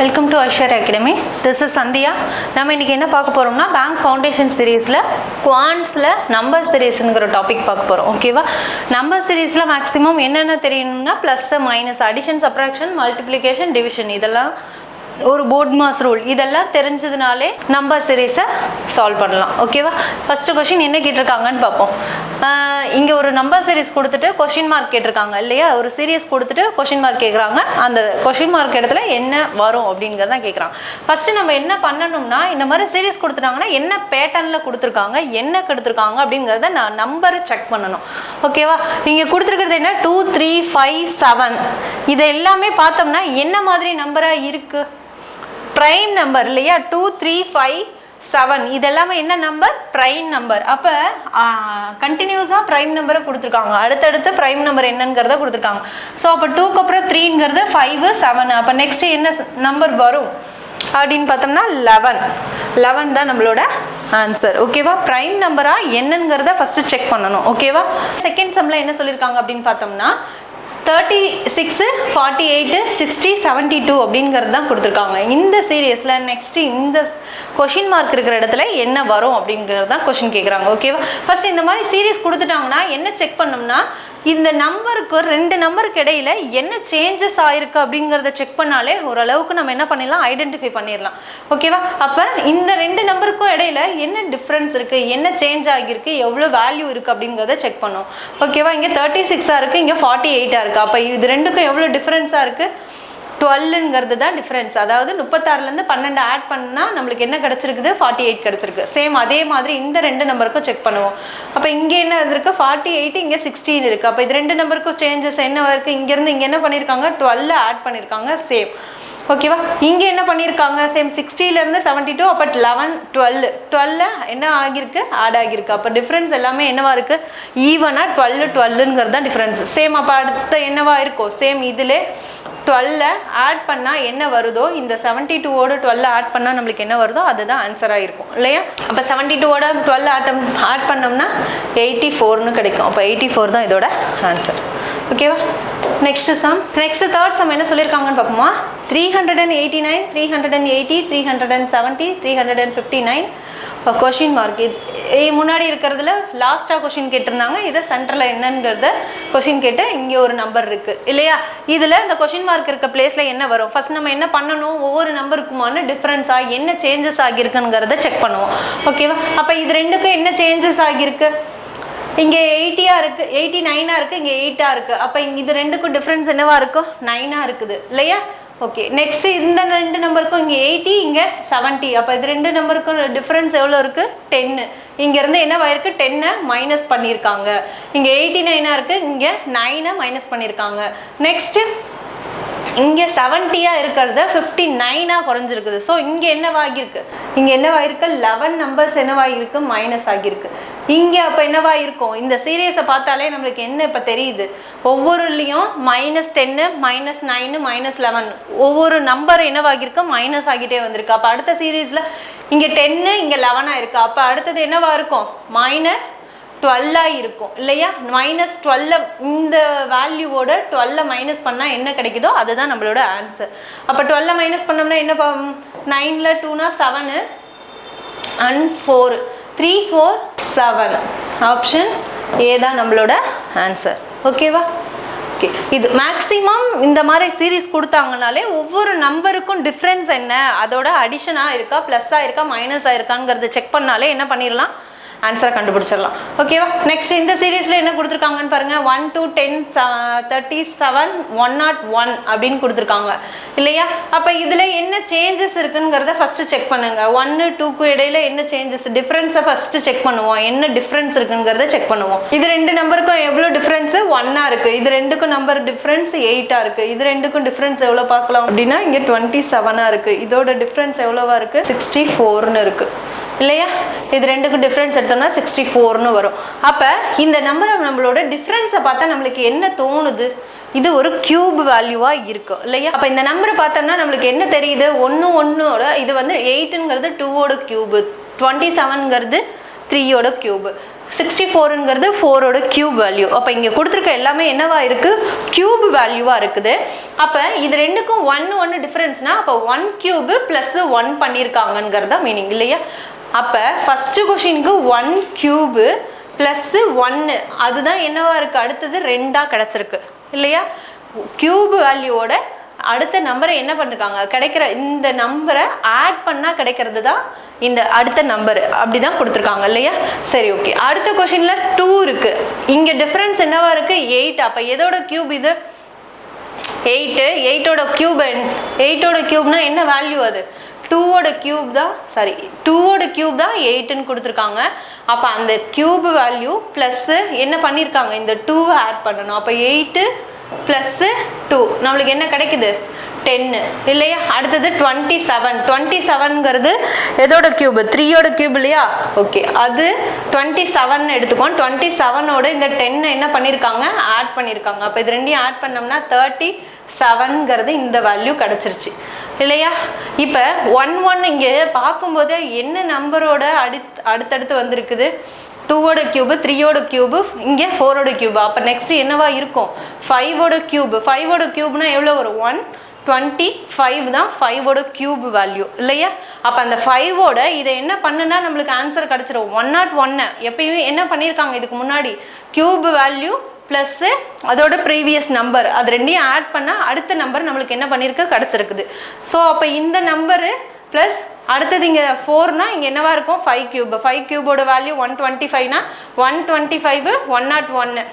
Welcome to Eicher academy. This is Sandhya. நம்ம இன்றைக்கி என்ன பார்க்க போகிறோம்னா பேங்க் ஃபவுண்டேஷன் சீரீஸில் குவான்ஸில் நம்பர் சீரீஸுங்கிற டாபிக் பார்க்க போகிறோம். ஓகேவா? நம்பர் சீரீஸில் மேக்ஸிமம் என்னென்ன தெரியணும்னா plus minus, addition, subtraction, multiplication, division, இதெல்லாம் ஒரு போர்ட் மாஸ் ரூல் இதெல்லாம் தெரிஞ்சதுனாலே நம்பர் சீரீஸை சால்வ் பண்ணலாம். ஓகேவா? ஃபஸ்ட்டு கொஷின் என்ன கேட்டிருக்காங்கன்னு பார்ப்போம். இங்கே ஒரு நம்பர் சீரீஸ் கொடுத்துட்டு கொஷின் மார்க் கேட்டிருக்காங்க இல்லையா? ஒரு சீரீஸ் கொடுத்துட்டு கொஷின் மார்க் கேட்குறாங்க. அந்த கொஷின் மார்க் இடத்துல என்ன வரும் அப்படிங்கிறத கேட்குறாங்க. ஃபஸ்ட்டு நம்ம என்ன பண்ணணும்னா, இந்த மாதிரி சீரீஸ் கொடுத்துட்டாங்கன்னா என்ன பேட்டர்னில் கொடுத்துருக்காங்க, என்ன கொடுத்துருக்காங்க அப்படிங்கிறத நான் நம்பரை செக் பண்ணணும். ஓகேவா? இங்கே கொடுத்துருக்கிறது என்ன 2 3 5 7 இது எல்லாமே பார்த்தோம்னா என்ன மாதிரி நம்பராக இருக்குது? ப்ரைம் நம்பர் இல்லையா? 2 3 5 7 இதெல்லாமே என்ன நம்பர்? Prime number. அப்போ கண்டினியூஸாக ப்ரைம் நம்பரை கொடுத்துருக்காங்க. அடுத்தடுத்து ப்ரைம் நம்பர் என்னங்கிறத கொடுத்துருக்காங்க. ஸோ அப்போ 2க்கு அப்புறம் 3ங்கிறது 5 7. அப்போ நெக்ஸ்ட் என்ன நம்பர் வரும் அப்படின்னு பார்த்தோம்னா 11 தான் நம்மளோட ஆன்சர். ஓகேவா? ப்ரைம் நம்பரா என்னங்கிறத ஃபஸ்ட்டு செக் பண்ணணும். ஓகேவா? செகண்ட் சம்மில் என்ன சொல்லியிருக்காங்க அப்படின்னு பார்த்தோம்னா 36 48 60 72 அப்படிங்கிறது தான் கொடுத்துருக்காங்க. இந்த சீரியஸில் நெக்ஸ்ட்டு இந்த கொஷின் மார்க் இருக்கிற இடத்துல என்ன வரும் அப்படிங்கிறது தான் கொஷின் கேட்குறாங்க. ஓகேவா? ஃபர்ஸ்ட் இந்த மாதிரி சீரியஸ் கொடுத்துட்டாங்கன்னா என்ன செக் பண்ணோம்னா, இந்த நம்பருக்கு 2 நம்பருக்கு இடையில என்ன சேஞ்சஸ் ஆயிருக்கு அப்படிங்கிறத செக் பண்ணாலே ஓரளவுக்கு நம்ம என்ன பண்ணிடலாம், ஐடென்டிஃபை பண்ணிடலாம். ஓகேவா? அப்போ இந்த 2 நம்பருக்கும் இடையில என்ன டிஃப்ரென்ஸ் இருக்குது, என்ன சேஞ்ச் ஆகியிருக்கு, எவ்வளோ வேல்யூ இருக்குது அப்படிங்கிறத செக் பண்ணோம். ஓகேவா? இங்கே 36 இருக்குது, இங்கே 48 இருக்குது. அப்போ இது ரெண்டுக்கும் எவ்வளோ டிஃப்ரென்ஸாக இருக்குது? 12ங்கிறது தான் டிஃப்ரென்ஸ். அதாவது 36லேருந்து 12 ஆட் பண்ணால் நம்மளுக்கு என்ன கிடச்சிருக்குது? 48 கிடச்சிருக்கு. சேம் அதே மாதிரி இந்த 2 நம்பருக்கும் செக் பண்ணுவோம். அப்போ இங்கே என்ன இருக்குது? 48, இங்கே 16 இருக்குது. அப்போ இது 2 நம்பருக்கும் சேஞ்சஸ் என்ன இருக்குது? இங்கேருந்து இங்கே என்ன பண்ணியிருக்காங்க? 12 ஆட் பண்ணியிருக்காங்க. சேம். ஓகேவா? இங்கே என்ன பண்ணியிருக்காங்க? சேம் 60லேருந்து 72. அப்போ 11 12 என்ன ஆகியிருக்கு? ஆட் ஆகியிருக்கு. அப்போ டிஃப்ரென்ஸ் எல்லாமே என்னவா இருக்குது? ஈவனாக 12ங்கிறது தான் டிஃப்ரென்ஸ். சேம். அப்போ அடுத்த என்னவா இருக்கும்? சேம் இதில் 12 ஆட் பண்ணால் என்ன வருதோ, இந்த 72ஓட 12 ஆட் பண்ணால் நம்மளுக்கு என்ன வருதோ அதுதான் ஆன்சராக இருக்கும் இல்லையா? அப்போ 72ஓட 12 ஆட் பண்ணோம்னா 84ன்னு கிடைக்கும். அப்போ 84 தான் இதோட ஆன்சர். ஓகேவா? Next sum. Next third sum என்ன சொல்லியிருக்காங்கன்னு பார்ப்போமா? 389 380 370 359 கொஷின் மார்க். இது முன்னாடி இருக்கிறதுல லாஸ்ட்டாக கொஷின் கேட்டிருந்தாங்க. இதை சென்டரில் என்னங்கிறத கொஷின் கேட்டு இங்கே ஒரு நம்பர் இருக்குது இல்லையா? இதில் இந்த கொஷின் மார்க் இருக்க பிளேஸில் என்ன வரும்? ஃபர்ஸ்ட் நம்ம என்ன பண்ணணும்? ஒவ்வொரு நம்பருக்குமான டிஃப்ரென்ஸாக என்ன சேஞ்சஸ் ஆகியிருக்குங்கிறத செக் பண்ணுவோம். ஓகேவா? அப்போ இது ரெண்டுக்கும் என்ன சேஞ்சஸ் ஆகியிருக்கு? இங்கே 80 இருக்குது, 89 இருக்குது, இங்கே 8 இருக்குது. அப்போ இது ரெண்டுக்கும் டிஃப்ரென்ஸ் என்னவா இருக்கும்? 9 இருக்குது இல்லையா? ஓகே. நெக்ஸ்ட் இந்த 2 நம்பருக்கும் இங்கே 80, இங்கே 70. அப்போ இது 2 நம்பருக்கும் டிஃப்ரென்ஸ் எவ்வளோ இருக்குது? 10. இங்கேருந்து என்னவாயிருக்கு? 10 மைனஸ் பண்ணியிருக்காங்க. இங்கே 89 இருக்குது, இங்கே 9 மைனஸ் பண்ணியிருக்காங்க. நெக்ஸ்ட்டு இங்கே 70 இருக்கிறத 59 குறைஞ்சிருக்குது. ஸோ இங்கே என்னவாகிருக்கு? இங்கே என்னவாயிருக்கு? 11 நம்பர்ஸ் என்னவாகிருக்கு? மைனஸ் ஆகியிருக்கு. இங்கே அப்போ என்னவாயிருக்கும்? இந்த சீரியஸை பார்த்தாலே நம்மளுக்கு என்ன இப்போ தெரியுது? ஒவ்வொருலேயும் -10 -9 -11 ஒவ்வொரு நம்பர் என்னவாகிருக்கு? மைனஸ் ஆகிட்டே வந்திருக்கு. அப்போ அடுத்த சீரீஸில் இங்கே 10 இங்கே 11 இருக்குது. அப்போ அடுத்தது என்னவா இருக்கும்? -12 இருக்கும் இல்லையா? -12 இந்த வேல்யூவோட 12 மைனஸ் பண்ணால் என்ன கிடைக்குதோ அதுதான் நம்மளோட ஆன்சர். அப்போ 12 மைனஸ் பண்ணோம்னா என்ன? 9ல் 2னா 7 and 4 3 4 7. ஆப்ஷன் ஏ தான் நம்மளோட ஆன்சர். ஓகேவா? ஓகே. இது மேக்ஸிமம் இந்த மாதிரி சீரீஸ் கொடுத்தாங்கனாலே ஒவ்வொரு நம்பருக்கும் டிஃப்ரென்ஸ் என்ன, அதோட அடிஷனாக இருக்கா, ப்ளஸ்ஸாக இருக்கா, மைனஸாக இருக்காங்கிறத செக் பண்ணாலே என்ன பண்ணிடலாம்? ஆன்சரை கண்டுபிடிச்சிடலாம். ஓகேவா? நெக்ஸ்ட் இந்த சீரீஸில் என்ன கொடுத்துருக்காங்கன்னு பாருங்கள். 1 to 10 37 101 அப்படின்னு கொடுத்துருக்காங்க இல்லையா? அப்போ இதில் என்ன சேஞ்சஸ் இருக்குங்கிறத ஃபஸ்ட்டு செக் பண்ணுங்க. 1 2க்கு இடையில என்ன சேஞ்சஸ், டிஃப்ரென்ஸை ஃபஸ்ட்டு செக் பண்ணுவோம். என்ன டிஃப்ரென்ஸ் இருக்குங்கிறத செக் பண்ணுவோம். இது 2 நம்பருக்கும் எவ்வளோ டிஃப்ரென்ஸு? 1 இருக்குது. இது 2க்கும் நம்பர் டிஃப்ரென்ஸ் 8 இருக்குது. இது 2க்கும் டிஃப்ரென்ஸ் எவ்வளோ பார்க்கலாம் அப்படின்னா இங்கே 27 இருக்குது. இதோட டிஃப்ரென்ஸ் எவ்வளோவா இருக்குது? 64ன்னு இருக்குது இல்லையா? இது 2க்கும் டிஃப்ரென்ஸ் எடுத்தோம்னா 64ன்னு வரும். அப்போ இந்த நம்பரை நம்மளோட டிஃப்ரென்ஸை பார்த்தா நம்மளுக்கு என்ன தோணுது? இது ஒரு கியூப் வேல்யூவாக இருக்கும் இல்லையா? அப்போ இந்த நம்பரை பார்த்தோம்னா நம்மளுக்கு என்ன தெரியுது? 1 இது வந்து 8ங்கிறது 2ஓட கியூபு, 27ங்கிறது 3ஓட கியூபு, 64ங்கிறது 4ஓட கியூப் வேல்யூ. அப்போ இங்கே கொடுத்துருக்க எல்லாமே என்னவா இருக்குது, கியூப் வேல்யூவாக இருக்குது. அப்போ இது ரெண்டுக்கும் 1 டிஃப்ரென்ஸ்னா அப்போ 1 கியூபு ப்ளஸ் 1 பண்ணியிருக்காங்கங்கிறது தான் மீனிங் இல்லையா. அப்போ ஃபஸ்ட்டு கொஷினுக்கு 1 கியூபு ப்ளஸ் 1 அதுதான் என்னவா இருக்குது, அடுத்தது 2ஆக கிடச்சிருக்கு இல்லையா. கியூப் வேல்யூவோட அடுத்த நம்பரை என்ன பண்ணிருக்காங்க, கிடைக்கிற இந்த நம்பரை ஆட் பண்ணால் கிடைக்கிறது தான் இந்த அடுத்த நம்பர், அப்படி தான் கொடுத்துருக்காங்க இல்லையா. சரி ஓகே, அடுத்த கொஷினில் 2 இருக்குது. இங்கே டிஃப்ரென்ஸ் என்னவா இருக்குது, 8. அப்போ எதோட கியூப் இது, 8. 8ஓட கியூப், 8ஓட கியூப்னா என்ன வேல்யூ, அது 2ஓட கியூப் தான், சாரி 2ஓட கியூப் தான் 8ன்னு கொடுத்துருக்காங்க. அப்போ அந்த கியூப் வேல்யூ ப்ளஸ்ஸு என்ன பண்ணியிருக்காங்க, இந்த 2வை ஆட் பண்ணணும். அப்போ 8 ப்ளஸ்ஸு 2 நம்மளுக்கு என்ன கிடைக்குது, 10 இல்லையா. அடுத்தது 27. 27ங்கிறது எதோட கியூப், 3ஓட கியூப் இல்லையா. ஓகே, அது 27 எடுத்துக்கோம். 27ஓட இந்த 10 என்ன பண்ணியிருக்காங்க, ஆட் பண்ணியிருக்காங்க. அப்போ இது ரெண்டையும் ஆட் பண்ணோம்னா 37ங்கிறது இந்த வேல்யூ கிடச்சிருச்சு இல்லையா. இப்போ 1 இங்கே பார்க்கும்போது என்ன நம்பரோட அடுத்தடுத்து வந்திருக்குது, 2ஓட கியூபு, 3ஓட கியூபு, இங்கே 4ஓட கியூபு. அப்போ நெக்ஸ்ட் என்னவா இருக்கும், 5ஓட கியூபு. 5ஓட கியூப்னா எவ்வளோ வரும், 125 தான் 5ஓட கியூப் வேல்யூ இல்லையா. அப்போ அந்த 5ஓட இதை என்ன பண்ணுனா நம்மளுக்கு ஆன்சர் கிடச்சிரும். 101 எப்பயுமே என்ன பண்ணியிருக்காங்க இதுக்கு முன்னாடி, கியூப் வேல்யூ ப்ளஸ்ஸு அதோட ப்ரீவியஸ் நம்பர், அது ரெண்டையும் ஆட் பண்ணால் அடுத்த நம்பர் நம்மளுக்கு என்ன பண்ணியிருக்கு, கிடச்சிருக்குது. ஸோ அப்போ இந்த நம்பரு ப்ளஸ் அடுத்தது இங்கே 4னா இங்கே என்னவா இருக்கும், 5 கியூப். 5 கியூபோட வேல்யூ 125னா 125 101.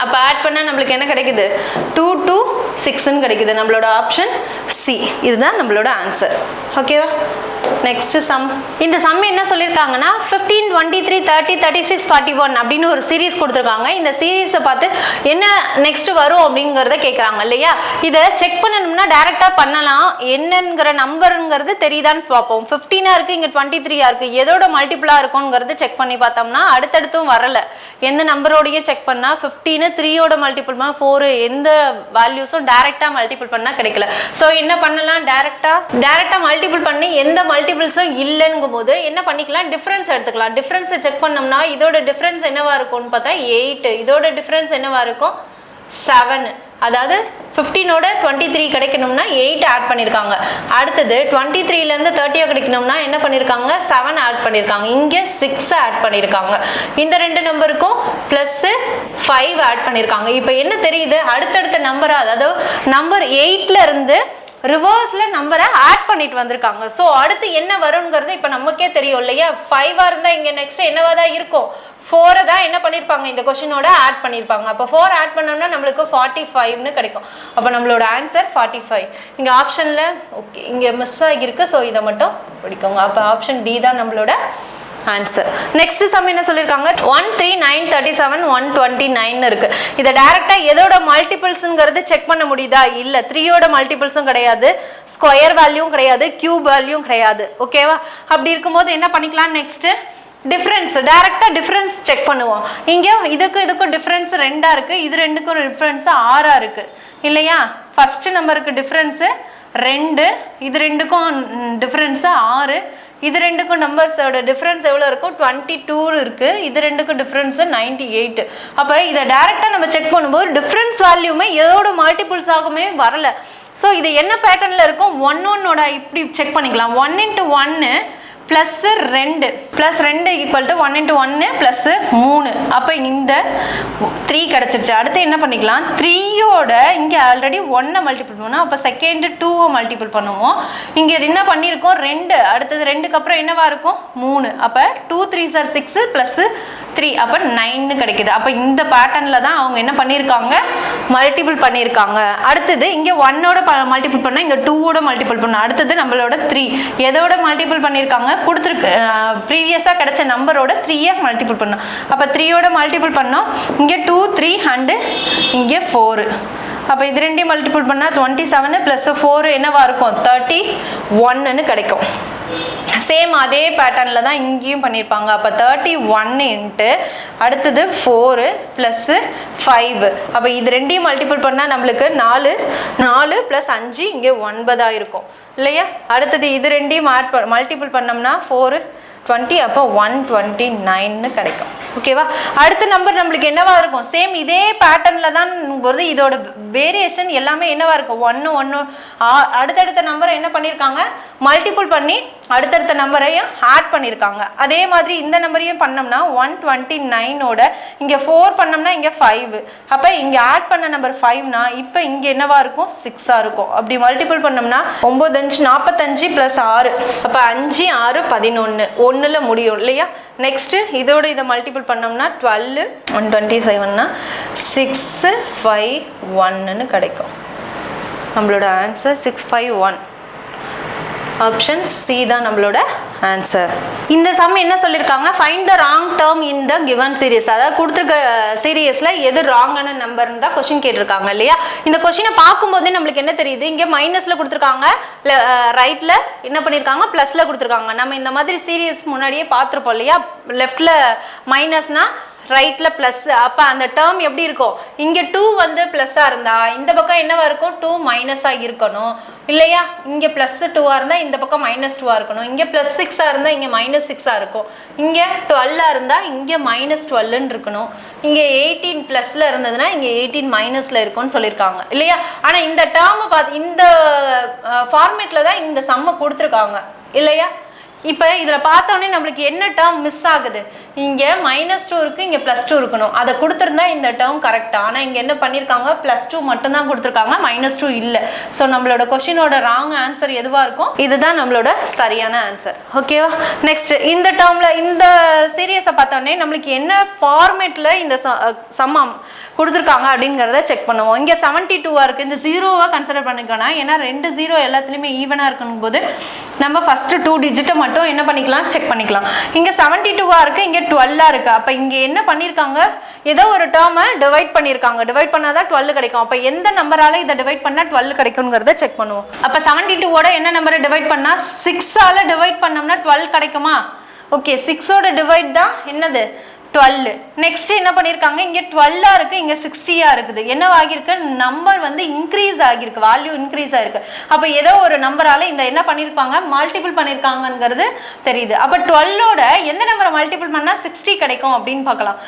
அப்போ ஆட் பண்ணால் நம்மளுக்கு என்ன கிடைக்குது, 226ன்னு கிடைக்குது. நம்மளோட ஆப்ஷன் சி, இதுதான் நம்மளோட ஆன்சர். ஓகேவா. Next sum. இந்த சம் என்ன சொல்லியிருக்காங்கன்னா 15, 23, 30, 36, 41 அப்படின்னு ஒரு சீரீஸ் கொடுத்துருக்காங்க. இந்த சீரீஸை பார்த்து என்ன நெக்ஸ்ட் வரும் அப்படிங்கிறத கேட்குறாங்க இல்லையா. இதை செக் பண்ணணும்னா டைரெக்டாக பண்ணலாம். என்னங்கிற நம்பருங்கிறது தெரியுதான்னு பார்ப்போம். 15ஆக இருக்குது, இங்கே 23ஆக இருக்குது, எதோட மல்டிபிளாக இருக்குங்கிறது செக் பண்ணி பார்த்தோம்னா அடுத்தடுத்தும் வரலை. எந்த நம்பரோடையே செக் பண்ணால் 15 3ஓட மல்டிபிள் பண்ணால் 4, எந்த வேல்யூஸும் டைரெக்டாக மல்டிபிள் பண்ணால் கிடைக்கல. ஸோ என்ன பண்ணலாம், டைரெக்டாக மல்டிபிள் பண்ணி எந்த மல்டிபிள்ஸும் இல்லைங்கும் போது என்ன பண்ணிக்கலாம், டிஃப்ரென்ஸ் எடுத்துக்கலாம். டிஃப்ரென்ஸை செக் பண்ணோம்னா இதோட டிஃப்ரென்ஸ் என்னவா இருக்கும்னு பார்த்தா 8, இதோட டிஃப்ரென்ஸ் என்னவா இருக்கும் 7. அதாவது 15ஓட 23 கிடைக்கணும்னா 8 ஆட் பண்ணியிருக்காங்க. அடுத்தது 23லேருந்து 30 கிடைக்கணும்னா என்ன பண்ணியிருக்காங்க, 7 ஆட் பண்ணியிருக்காங்க. இங்கே 6 ஆட் பண்ணியிருக்காங்க. இந்த ரெண்டு நம்பருக்கும் ப்ளஸ்ஸு 5 ஆட் பண்ணியிருக்காங்க. இப்போ என்ன தெரியுது, அடுத்தடுத்த நம்பராக, அதாவது நம்பர் 8லேருந்து ரிவர்ஸில் நம்பரை ஆட் பண்ணிட்டு வந்திருக்காங்க. ஸோ அடுத்து என்ன வருங்கிறது இப்போ நமக்கே தெரியும் இல்லையா. 5ஆக இருந்தால் இங்கே நெக்ஸ்ட் என்னவா தான் இருக்கும், 4 தான் என்ன பண்ணியிருப்பாங்க, இந்த கொஷினோட ஆட் பண்ணியிருப்பாங்க. அப்போ 4 ஆட் பண்ணோம்னா நம்மளுக்கு 45ன்னு கிடைக்கும். அப்போ நம்மளோட ஆன்சர் 45. இங்கே ஆப்ஷனில் ஓகே இங்கே மிஸ் ஆகியிருக்கு. ஸோ இதை மட்டும் பிடிக்குங்க. அப்போ ஆப்ஷன் டி தான் நம்மளோட ஆன்சர். நெக்ஸ்ட் சம் என்ன சொல்லியிருக்காங்க, 1, 3, 9, 37, 129 இருக்கு. இதை டைரக்டா எதோட மல்டிபிள்ஸ்ங்கிறது செக் பண்ண முடியுதா, இல்ல 3ஓட மல்டிபிள்ஸும் கிடையாது, ஸ்கொயர் வேல்யூவும் கிடையாது, கியூப் வேல்யூவும் கிடையாது. ஓகேவா. அப்படி இருக்கும்போது என்ன பண்ணிக்கலாம், நெக்ஸ்ட் டிஃப்ரென்ஸ், டைரக்டா டிஃப்ரென்ஸ் செக் பண்ணுவோம். இங்கே இதுக்கும் டிஃப்ரென்ஸ் 2ஆ இருக்கு, இது ரெண்டுக்கும் டிஃப்ரென்ஸ் 6ஆ இருக்கு இல்லையா. ஃபர்ஸ்ட் நம்பருக்கு டிஃப்ரென்ஸ் 2, இது ரெண்டுக்கும் டிஃப்ரென்ஸ் 6, இது ரெண்டுக்கும் நம்பர்ஸோட டிஃப்ரென்ஸ் எவ்வளோ இருக்கும், 22 இருக்கு, இது ரெண்டுக்கும் டிஃப்ரென்ஸ் 98. அப்போ இதை டைரெக்டாக நம்ம செக் பண்ணும்போது டிஃப்ரென்ஸ் வேல்யூமே எதோட மல்டிபிள்ஸ் ஆகுமே வரல. ஸோ இது என்ன பேட்டர்னில் இருக்கும், 1 இப்படி செக் பண்ணிக்கலாம். 1 × 1 +2 +2 ஈக்குவல் டு 1 × 1 +3. அப்போ இந்த 3 கிடச்சிருச்சு. அடுத்து என்ன பண்ணிக்கலாம், 3ஓட இங்கே ஆல்ரெடி 1 மல்டிபிள் பண்ணுவோம். அப்போ செகண்ட் 2 மல்டிபிள் பண்ணுவோம். இங்கே என்ன பண்ணியிருக்கோம், 2, அடுத்தது 2க்கு அப்புறம் என்னவா இருக்கும் 3. அப்போ 2 3s are 6 +3, அப்போ 9 கிடைக்குது. அப்போ இந்த பேட்டர்னில் தான் அவங்க என்ன பண்ணியிருக்காங்க, மல்டிபிள் பண்ணியிருக்காங்க. அடுத்தது இங்கே 1ஓட மல்டிபிள் பண்ணால் இங்கே 2ஓட மல்டிபிள் பண்ணோம். அடுத்தது நம்மளோட 3 எதோட மல்டிபிள் பண்ணியிருக்காங்க, கொடுத்துருக்கு ப்ரீவியஸாக கிடைச்ச நம்பரோட 3ஐ மல்டிபிள் பண்ணோம். அப்போ 3ஓட மல்டிபிள் பண்ணோம். இங்கே 2 3 அண்டு இங்கே 4. அப்போ இது ரெண்டையும் மல்டிபிள் பண்ணால் 27 + 4 என்னவா இருக்கும், 31ன்னு கிடைக்கும். சேம் அதே பேட்டர்னில் தான் இங்கேயும் பண்ணியிருப்பாங்க. அப்போ 31 × அடுத்தது 4 + 5. அப்போ இது ரெண்டையும் மல்டிபிள் பண்ணால் நம்மளுக்கு 4 + 5 இங்கே 9 இருக்கும் இல்லையா. அடுத்தது இது ரெண்டையும் மல்டிபிள் பண்ணோம்னா 4 20, அப்போ 129ன்னு கிடைக்கும். ஓகேவா? அடுத்த நம்பர் நம்மளுக்கு என்னவா இருக்கும்? சேம் இதே பேட்டர்ன்ல தான் போது இதோட வேரியேஷன் எல்லாமே என்னவா இருக்கும்? 1 1 அடுத்தடுத்த நம்பரை என்ன பண்ணியிருக்காங்க? மல்டிபிள் பண்ணி அடுத்தடுத்த நம்பரையும் ஆட் பண்ணியிருக்காங்க. அதே மாதிரி இந்த நம்பரையும் பண்ணோம்னா 129ஓட இங்கே 4 பண்ணோம்னா இங்கே 5. அப்போ இங்கே ஆட் பண்ண நம்பர் 5னா இப்போ இங்கே என்னவா இருக்கும்? 6ஆ இருக்கும். அப்படி மல்டிபிள் பண்ணோம்னா 9 5 45 + 6. அப்போ 5 6 11 1ல் முடியும் இல்லையா? நெக்ஸ்ட்டு இதோட இதை மல்டிபிள் பண்ணோம்னா 12 127னா 6 5 1ன்னு கிடைக்கும். நம்மளோட ஆன்சர் 651. ஆப்ஷன் சி தான் நம்மளோட ஆன்சர். இந்த சம் என்ன சொல்லியிருக்காங்க? Find the wrong term in the given series. அதாவது கொடுத்துருக்க சீரியஸில் எது ராங்கான நம்பர்னு தான் கொஸ்டின் கேட்டிருக்காங்க இல்லையா? இந்த கொஸ்டினை பார்க்கும்போதே நம்மளுக்கு என்ன தெரியுது? இங்கே மைனஸில் கொடுத்துருக்காங்க, ரைட்டில் என்ன பண்ணியிருக்காங்க? ப்ளஸில் கொடுத்துருக்காங்க. நம்ம இந்த மாதிரி சீரியஸ் முன்னாடியே பார்த்துருப்போம் இல்லையா? லெஃப்டில் மைனஸ்னா ரைட்ல பிளஸ். அப்ப அந்த டேர்ம் எப்படி இருக்கும்? இங்க 2 வந்து பிளஸ்ஸா இருந்தா இந்த பக்கம் என்னவா இருக்கும்? 2 மைனஸா இருக்கணும் இல்லையா? இங்க பிளஸ் 2ஆ இருந்தா இந்த பக்கம் -2ஆ இருக்கணும். இங்க +6ஆ இருந்தா இங்க -6ஆ இருக்கும். இங்க 12ஆ இருந்தா இங்க -12ன்னு இருக்கணும். இங்க 18 பிளஸ்ல இருந்ததுன்னா இங்க 18 மைனஸ்ல இருக்கும்னு சொல்லியிருக்காங்க இல்லையா? ஆனா இந்த டேர்மை பார்த்து இந்த ஃபார்மேட்ல தான் இந்த சம்மை கொடுத்துருக்காங்க இல்லையா? இப்போ இதில் பார்த்தோன்னே நம்மளுக்கு என்ன டேர்ம் மிஸ் ஆகுது? இங்கே -2 இருக்குது, இங்கே +2 இருக்கணும். அதை கொடுத்துருந்தா இந்த டேர்ம் கரெக்டாக. ஆனால் இங்கே என்ன பண்ணியிருக்காங்க? +2 மட்டும்தான் கொடுத்துருக்காங்க, -2 இல்லை. ஸோ நம்மளோட கொஸ்டினோட ராங் ஆன்சர் எதுவாக இருக்கும்? இதுதான் நம்மளோட சரியான ஆன்சர். ஓகேவா? நெக்ஸ்ட் இந்த டேர்மில் இந்த சீரியஸை பார்த்தோன்னே நம்மளுக்கு என்ன ஃபார்மேட்டில் இந்த சம்மம் கொடுத்துருக்காங்க அப்படிங்கிறத செக் பண்ணுவோம். இங்கே 72ஆ இருக்குது. இந்த 0வா கன்சிடர் பண்ணிக்கணும். ஏன்னா 2 0 எல்லாத்துலேயுமே ஈவனாக இருக்கணும் போது நம்ம ஃபஸ்ட்டு 2 டிஜிட்டை மட்டும் என்ன பண்ணிக்கலாம்? செக் பண்ணிக்கலாம். இங்கே 72ஆ இருக்குது, இங்கே 12ஆ இருக்குது. அப்போ இங்கே என்ன பண்ணியிருக்காங்க? ஏதோ ஒரு டேர்மை டிவைட் பண்ணியிருக்காங்க. டிவைட் பண்ணால் தான் 12 கிடைக்கும். அப்போ எந்த நம்பரால் இதை டிவைட் பண்ணால் 12 கிடைக்குங்கிறத செக் பண்ணுவோம். அப்போ 72ஓட என்ன நம்பரை டிவைட் பண்ணால் 6ஆல் டிவைட் பண்ணோம்னா 12 கிடைக்குமா? ஓகே, 6ஓட டிவைட் தான் என்னது? 12. நெக்ஸ்ட் என்ன பண்ணியிருக்காங்க? இங்கே 12ஆ இருக்குது, இங்கே 60ஆ இருக்குது. என்னவாகிருக்கு? நம்பர் வந்து இன்க்ரீஸ் ஆகிருக்கு, வேல்யூ இன்க்ரீஸ் ஆகிருக்கு. அப்போ ஏதோ ஒரு நம்பரால் இந்த என்ன பண்ணியிருப்பாங்க? மல்டிபிள் பண்ணியிருக்காங்கங்கிறது தெரியுது. அப்போ 12ஓட எந்த நம்பரை மல்டிபிள் பண்ணால் 60 கிடைக்கும் அப்படின்னு பார்க்கலாம்.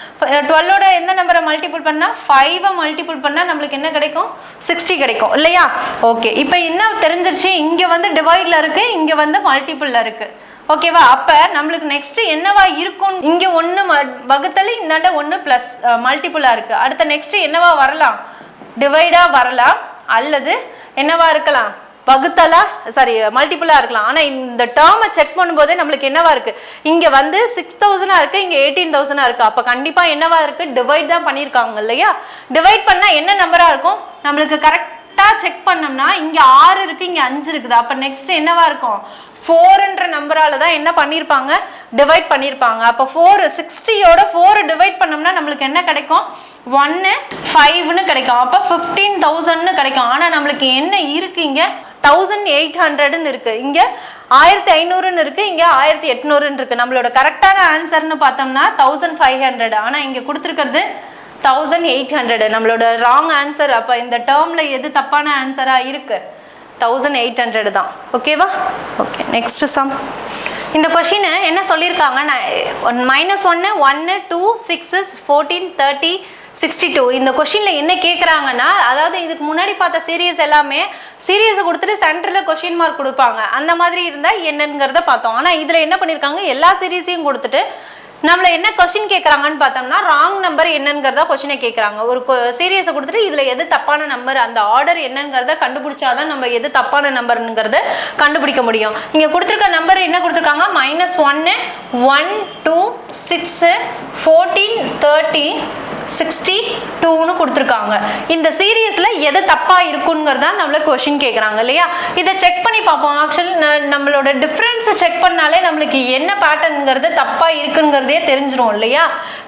12ஓட எந்த நம்பரை மல்டிபிள் பண்ணால் 5ஐ மல்டிபிள் பண்ணால் நம்மளுக்கு என்ன கிடைக்கும்? 60 கிடைக்கும் இல்லையா? ஓகே, இப்போ என்ன தெரிஞ்சிருச்சு? இங்கே வந்து டிவைடில் இருக்குது, இங்கே வந்து மல்டிபிளில் இருக்குது. ஓகேவா? அப்போ நம்மளுக்கு நெக்ஸ்ட் என்னவா இருக்கும்? இங்கே 1 வகுத்தல், இந்தாண்ட 1 ப்ளஸ் மல்டிபிளாக இருக்குது. அடுத்த நெக்ஸ்ட் என்னவா வரலாம்? டிவைடாக வரலாம், அல்லது என்னவா இருக்கலாம்? வகுத்தலா மல்டிபிளாக இருக்கலாம். ஆனால் இந்த டேர்மை செக் பண்ணும்போதே நம்மளுக்கு என்னவா இருக்குது? இங்கே வந்து 6000ஆ இருக்குது, இங்கே 18000ஆ இருக்குது. அப்போ கண்டிப்பாக என்னவா இருக்குது? டிவைட் தான் பண்ணியிருக்காங்க இல்லையா? டிவைட் பண்ணால் என்ன நம்பராக இருக்கும்? நம்மளுக்கு கரெக்டாக செக் பண்ணோம்னா இங்கே 6 இருக்குது, இங்கே 5 இருக்குது. அப்போ நெக்ஸ்ட் என்னவா இருக்கும்? 4ன்ற நம்பரால தான் என்ன பண்ணியிருப்பாங்க? டிவைட் பண்ணியிருப்பாங்க. அப்போ 60ஓட 4 டிவைட் பண்ணோம்னா நம்மளுக்கு என்ன கிடைக்கும்? 1 5ன்னு கிடைக்கும். அப்போ 15,000ன்னு கிடைக்கும். ஆனால் நம்மளுக்கு என்ன இருக்கு? இங்கே 1800ன்னு இருக்கு, இங்கே 1500ன்னு இருக்கு, இங்கே 1800ன்னு இருக்கு. நம்மளோட கரெக்டான ஆன்சர்னு பார்த்தோம்னா 1500. ஆனால் இங்கே கொடுத்துருக்கிறது 1800. நம்மளோட ராங் ஆன்சர். அப்போ இந்த டேர்ம்ல எது தப்பான ஆன்சரா இருக்கு? 1800 தான். ஓகேவா? Okay, next sum. இந்த கொஷின் என்ன சொல்லியிருக்காங்க? -1 1 2 6 14 30 62. இந்த கொஷினில் என்ன கேட்குறாங்கன்னா, அதாவது இதுக்கு முன்னாடி பார்த்த சீரியஸ் எல்லாமே சீரியஸை கொடுத்துட்டு சென்டரில் கொஷின் மார்க் கொடுப்பாங்க. அந்த மாதிரி இருந்தால் என்னங்கிறத பார்த்தோம். ஆனால் இதில் என்ன பண்ணியிருக்காங்க? எல்லா சீரியஸையும் கொடுத்துட்டு நம்மளை என்ன கொஸ்டின் கேட்குறாங்கன்னு பார்த்தோம்னா ராங் நம்பர் என்னங்கிறத கொஸ்டினை கேட்குறாங்க. ஒரு சீரியஸை கொடுத்துட்டு இதில் எது தப்பான நம்பர், அந்த ஆர்டர் என்னங்கிறத கண்டுபிடிச்சாதான் நம்ம எது தப்பான நம்பருங்கிறத கண்டுபிடிக்க முடியும். இங்கே கொடுத்துருக்க நம்பர் என்ன கொடுத்துருக்காங்க? -1 1 2 6 14 30 62ன்னு கொடுத்துருக்காங்க. இந்த சீரியஸில் எது தப்பாக இருக்குங்கிறதா நம்மளை கொஷின் கேட்குறாங்க இல்லையா? இதை செக் பண்ணி பார்ப்போம். ஆக்சுவலி நம்மளோட டிஃப்ரென்ஸை செக் பண்ணாலே நம்மளுக்கு என்ன பேட்டர்னுங்கிறது தப்பாக இருக்குங்கிறதே தெரிஞ்சிடும் இல்லையா?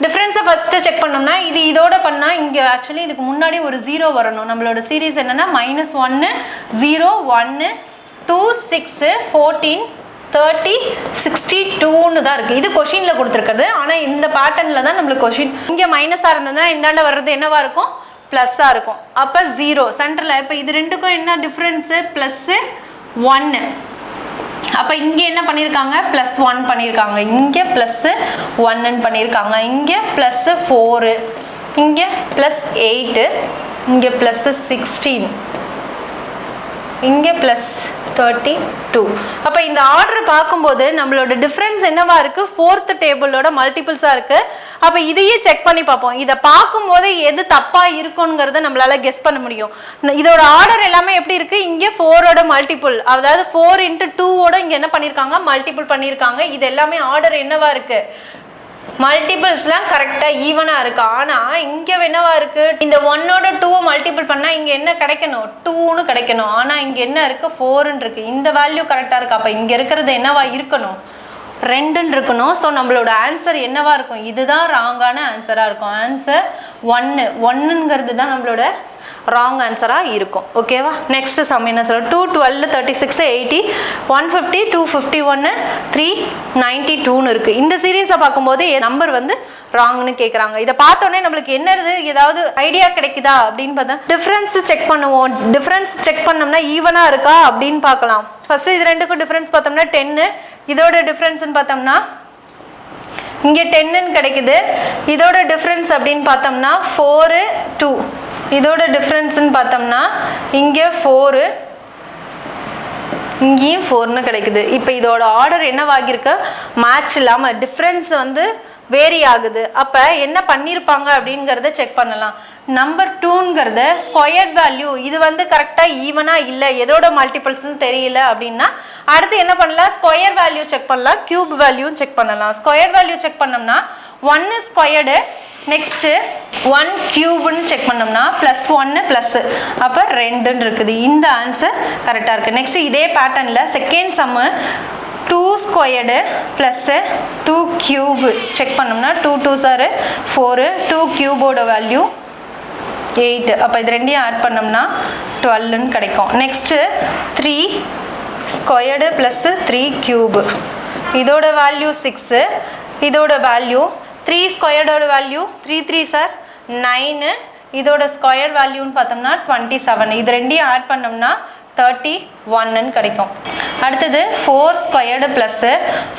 டிஃப்ரென்ஸை ஃபஸ்ட்டு செக் பண்ணோம்னா இது இதோட பண்ணால் இங்கே ஆக்சுவலி இதுக்கு முன்னாடி ஒரு 0 வரணும். நம்மளோட சீரியஸ் என்னென்னா -1 0 1 2 6 14 30 62ன்னு தான் இருக்குது. இது கொஷினில் கொடுத்துருக்குறது. ஆனால் இந்த பேட்டர்னில் தான் நம்மளுக்கு கொஷின். இங்கே மைனஸாக இருந்ததுன்னா இந்தாண்ட வர்றது என்னவா இருக்கும்? ப்ளஸ்ஸாக இருக்கும். அப்போ 0 சென்டரில். இப்போ இது ரெண்டுக்கும் என்ன டிஃப்ரென்ஸு? +1. அப்போ இங்கே என்ன பண்ணியிருக்காங்க +1 பண்ணியிருக்காங்க, இங்கே +1 பண்ணியிருக்காங்க, இங்கே +4, இங்கே +8, இங்கே +16, இங்கே +32. அப்போ இந்த ஆர்டர் பார்க்கும்போது நம்மளோட டிஃப்ரென்ஸ் என்னவா இருக்கு, 4th டேபிளோட மல்டிபிள்ஸாக இருக்கு. அப்போ இதையே செக் பண்ணி பார்ப்போம். இதை பார்க்கும்போது எது தப்பா இருக்குங்கிறத நம்மளால கெஸ் பண்ண முடியும். இதோட ஆர்டர் எல்லாமே எப்படி இருக்கு, இங்கே 4ஓட மல்டிபிள், அதாவது 4 × 2ஓட இங்கே என்ன பண்ணியிருக்காங்க மல்டிபிள் பண்ணியிருக்காங்க. இது எல்லாமே ஆர்டர் என்னவா இருக்கு, மல்டிபிள்ஸ்லாம் கரெக்டாக ஈவனாக இருக்கு. ஆனால் இங்கே என்னவா இருக்கு, இந்த 1ஓட 2 மல்டிபிள் பண்ணால் இங்கே என்ன கிடைக்கணும் 2ன்னு கிடைக்கணும். ஆனால் இங்கே என்ன இருக்கு 4ன்னு இருக்கு. இந்த வேல்யூ கரெக்டாக இருக்கு. அப்போ இங்கே இருக்கிறது என்னவா இருக்கணும் 2ன்னு இருக்கணும். ஸோ நம்மளோட ஆன்சர் என்னவா இருக்கும், இதுதான் ராங்கான ஆன்சராக இருக்கும். ஆன்சர் 1ங்கிறது தான் நம்மளோட ராங் ஆன்சராக இருக்கும். ஓகேவா. நெக்ஸ்ட் சம் என்ன சொல்ல, 2 12 36 80 150 251 392ன்னு இருக்குது. இந்த சீரீஸை பார்க்கும்போது நம்பர் வந்து ராங்னு கேட்குறாங்க. இதை பார்த்தோன்னே நம்மளுக்கு என்னது ஏதாவது ஐடியா கிடைக்குதா அப்படின்னு பார்த்தா டிஃப்ரென்ஸ் செக் பண்ணுவோம். டிஃப்ரென்ஸ் செக் பண்ணோம்னா ஈவனாக இருக்கா அப்படின்னு பார்க்கலாம். ஃபர்ஸ்ட் இது ரெண்டுக்கும் டிஃப்ரென்ஸ் பார்த்தோம்னா 10, இதோட டிஃப்ரென்ஸ்ன்னு பார்த்தோம்னா இங்கே 10ன்னு கிடைக்குது. இதோட டிஃப்ரென்ஸ் அப்படின்னு பார்த்தோம்னா 4 2, இதோட டிஃப்ரென்ஸ்ன்னு பார்த்தோம்னா இங்கே 4, இங்கேயும் 4ன்னு கிடைக்குது. இப்போ இதோட ஆர்டர் என்னவாகிருக்கு, மேட்ச் இல்லாமல் டிஃப்ரென்ஸ் வந்து வேரி ஆகுது. அப்போ என்ன பண்ணியிருப்பாங்க அப்படிங்கிறத செக் பண்ணலாம். நம்பர் 2ங்கிறத ஸ்கொயர்ட் வேல்யூ இது வந்து கரெக்டாக ஈவனாக இல்லை, எதோட மல்டிபிள்ஸ்ன்னு தெரியல அப்படின்னா அடுத்து என்ன பண்ணலாம், ஸ்கொயர் வேல்யூ செக் பண்ணலாம், கியூப் வேல்யூ செக் பண்ணலாம். ஸ்கொயர் வேல்யூ செக் பண்ணோம்னா 1 ஸ்கொயர்டு, நெக்ஸ்ட்டு 1 கியூப்னு செக் பண்ணோம்னா +1 ப்ளஸ், அப்போ 2ன்னு இருக்குது. இந்த ஆன்சர் கரெக்டாக இருக்குது. நெக்ஸ்ட் இதே பேட்டர்னில் செகண்ட் சம்மு 2 ஸ்கொயர்டு ப்ளஸ் 2 கியூப் செக் பண்ணோம்னா 2 2s are 4, 2 கியூபோட வேல்யூ 8. அப்போ இது ரெண்டையும் ஆட் பண்ணோம்னா 12ன்னு கிடைக்கும். நெக்ஸ்ட்டு 3 ஸ்கொயர்டு ப்ளஸ் 3 கியூப், இதோட வேல்யூ 6, இதோட வேல்யூ 3 ஸ்கொயர்டோட வேல்யூ 3 3s are 9, இதோட ஸ்கொயர் வேல்யூன்னு பார்த்தோம்னா 27. இது ரெண்டையும் ஆட் பண்ணோம்னா 31ன்னு கிடைக்கும். அடுத்தது 4 ஸ்கொயர்டு ப்ளஸ்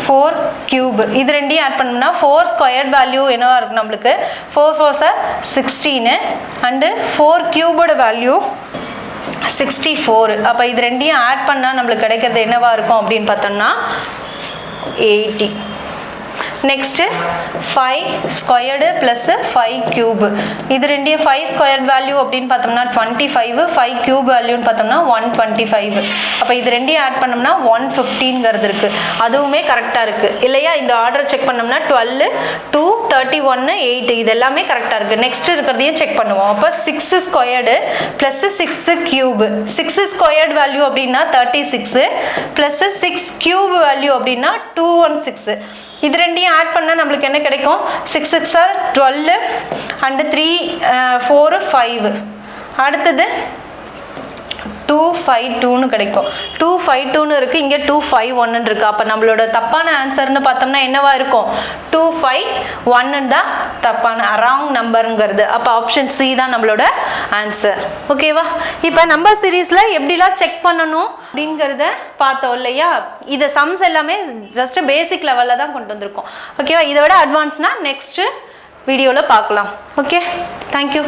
4 கியூப், இது ரெண்டையும் ஆட் பண்ணோம்னா 4 ஸ்கொயர்ட் வேல்யூ என்னவா இருக்கும் நம்மளுக்கு 4 4s are 16 அண்டு 4 கியூபோட வேல்யூ 64. அப்போ இது ரெண்டையும் ஆட் பண்ணால் நம்மளுக்கு கிடைக்கிறது என்னவா இருக்கும் அப்படின்னு பார்த்தோம்னா 80. நெக்ஸ்ட்டு 5 ஸ்கொயர்டு ப்ளஸ் 5 கியூப், இது ரெண்டையும் 5 ஸ்கொயர்ட் வேல்யூ அப்படின்னு பார்த்தோம்னா 25, 5 கியூப் வேல்யூன்னு பார்த்தோம்னா 125. அப்போ இது ரெண்டையும் ஆட் பண்ணோம்னா 115ங்கிறது இருக்குது. அதுவுமே கரெக்டாக இருக்குது இல்லையா. இந்த ஆர்டர் செக் பண்ணோம்னா 12 2 31 8 இது எல்லாமே கரெக்டாக இருக்குது. நெக்ஸ்ட் இருக்கிறதையும் செக் பண்ணுவோம். அப்போ 6 squared plus 6 cube, 6 squared value அப்படின்னா 36 ப்ளஸ் 6 கியூப் வேல்யூ அப்படின்னா 216. இது ரெண்டையும் ஆட் பண்ணால் நம்மளுக்கு என்ன கிடைக்கும், 6 6s are 12 அண்டு 3 4 5. அடுத்தது 252ன்னு கிடைக்கும். 252ன்னு இருக்குது, இங்கே 251ன்னு இருக்குது. அப்போ நம்மளோட தப்பான ஆன்சர்னு பார்த்தோம்னா என்னவா இருக்கும் 251 தான் தப்பான ராங் நம்பருங்கிறது. அப்போ ஆப்ஷன் சி தான் நம்மளோட ஆன்சர். ஓகேவா. இப்போ நம்பர் சீரீஸில் எப்படிலாம் செக் பண்ணணும் அப்படிங்கிறத பார்த்தோம் இல்லையா. இதை சம்ஸ் எல்லாமே ஜஸ்ட் பேசிக் லெவலில் தான் கொண்டு வந்திருக்கோம். ஓகேவா. இதை விட அட்வான்ஸ்னால் நெக்ஸ்ட்டு வீடியோவில் பார்க்கலாம். Okay, thank you.